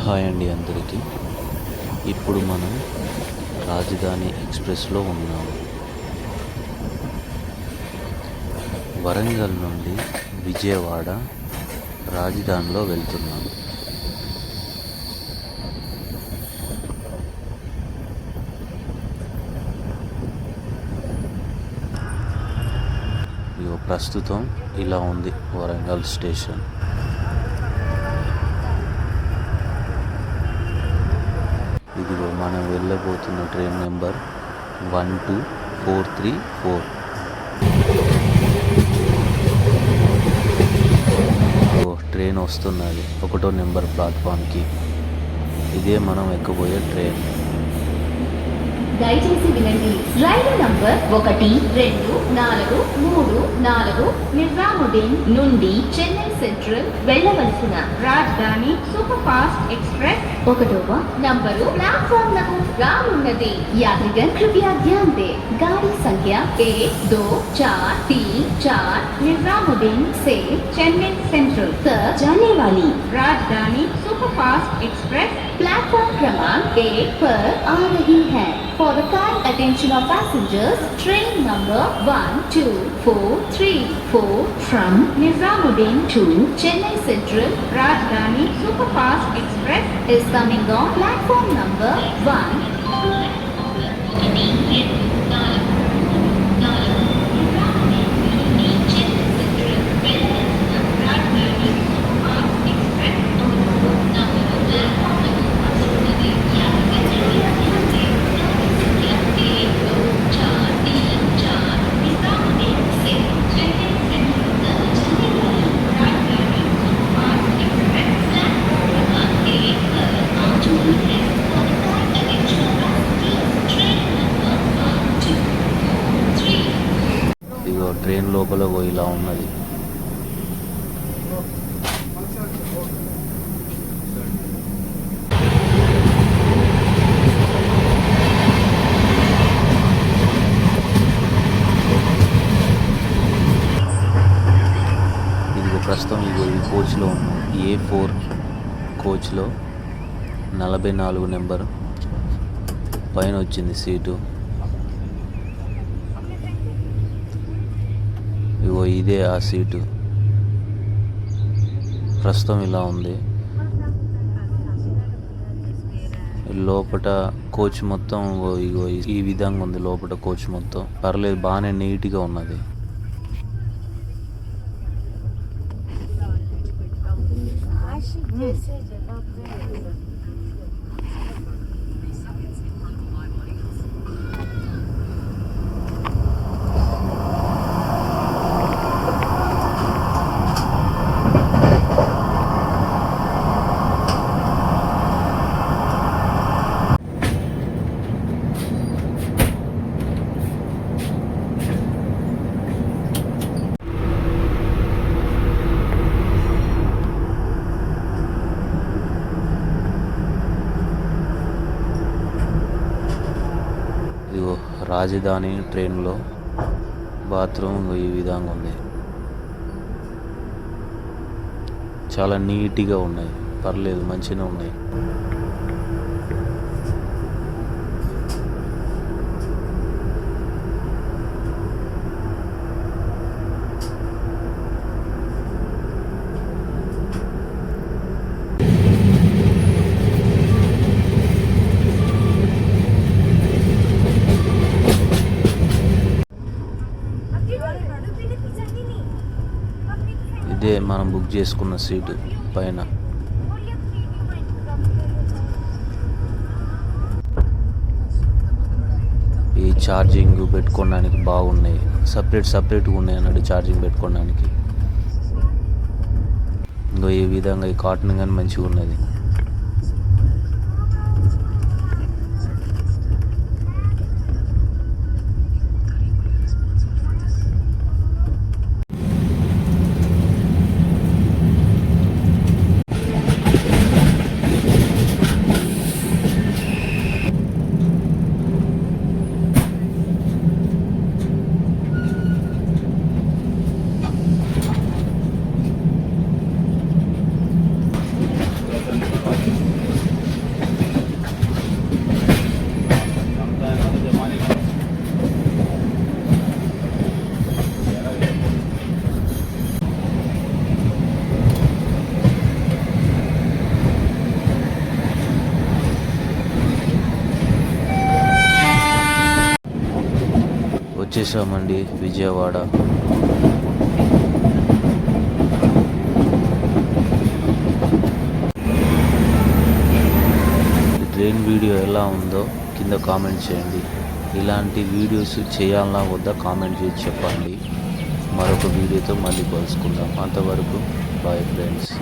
Hi అండి అందరికీ. ఇప్పుడు మనం రాజధాని ఎక్స్ప్రెస్లో ఉన్నాము. వరంగల్ నుండి విజయవాడ రాజధానిలో వెళ్తున్నాము. ప్రస్తుతం ఇలా ఉంది వరంగల్ స్టేషన్. ఇదిగో మనం వెళ్ళబోతున్న ట్రైన్ నెంబర్ 12434. ట్రైన్ వస్తున్నది 1వ నెంబర్ ప్లాట్ఫామ్కి. ఇదే మనం ఎక్కబోయే ట్రైన్. దయచేసి వినండి. రైలు నంబర్ 1, 2, 4, 3, 4 నిజాముద్దీన్ నుండి చెన్నై సెంట్రల్ వెళ్ళవలసిన రాజధాని సూపర్ ఫాస్ట్ ఎక్స్ప్రెస్ 1వ నంబరు ప్లాట్ఫామ్ లకు రానున్నది. यात्रीगण कृपया ध्यान दें. गाड़ी संख्या 1, 2, 4, 3, 4 निजामुद्दीन से चेन्नई सेंट्रल तक जाने वाली राजधानी सुपर फास्ट एक्सप्रेस प्लेटफॉर्म क्रमांक 1 पर आ रही है. For the kind attention of passengers, train number 12434 from Nizamuddin to Chennai Central Rajdhani Superfast Express is coming on platform number 1. Train లోపల ఇలా ఉన్నది. ఇది ప్రస్తుతం ఈ కోచ్లో ఉన్నాం. A4 కోచ్లో 44 నెంబర్ పైన వచ్చింది సీటు. ఇదే ఆ సీటు. ప్రస్తుతం ఇలా ఉంది. లోపల కోచ్ మొత్తం ఈ విధంగా ఉంది. లోపల కోచ్ మొత్తం పర్లేదు, బాగానే నీట్గా ఉన్నది. రాజధాని ట్రైన్లో బాత్రూమ్ ఈ విధంగా ఉంది. చాలా నీట్గా ఉన్నాయి. పర్లేదు, మంచిగా ఉన్నాయి. ఇదే మనం బుక్ చేసుకున్న సీటు పైన. ఈ ఛార్జింగ్ పెట్టుకోవడానికి బాగున్నాయి. సపరేట్గా ఉన్నాయి అన్నట్టు ఛార్జింగ్ పెట్టుకోవడానికి. ఇంకో ఈ విధంగా ఈ కాటన్ కానీ మంచిగా ఉన్నది. వచ్చేసామండి విజయవాడ. ట్రైన్ వీడియో ఎలా ఉందో కింద కామెంట్ చేయండి. ఇలాంటి వీడియోస్ చేయాలన్నా వద్దా కామెంట్ చేసి చెప్పండి. మరొక వీడియోతో మళ్ళీ కలుసుకుందాం. అంతవరకు బాయ్ ఫ్రెండ్స్.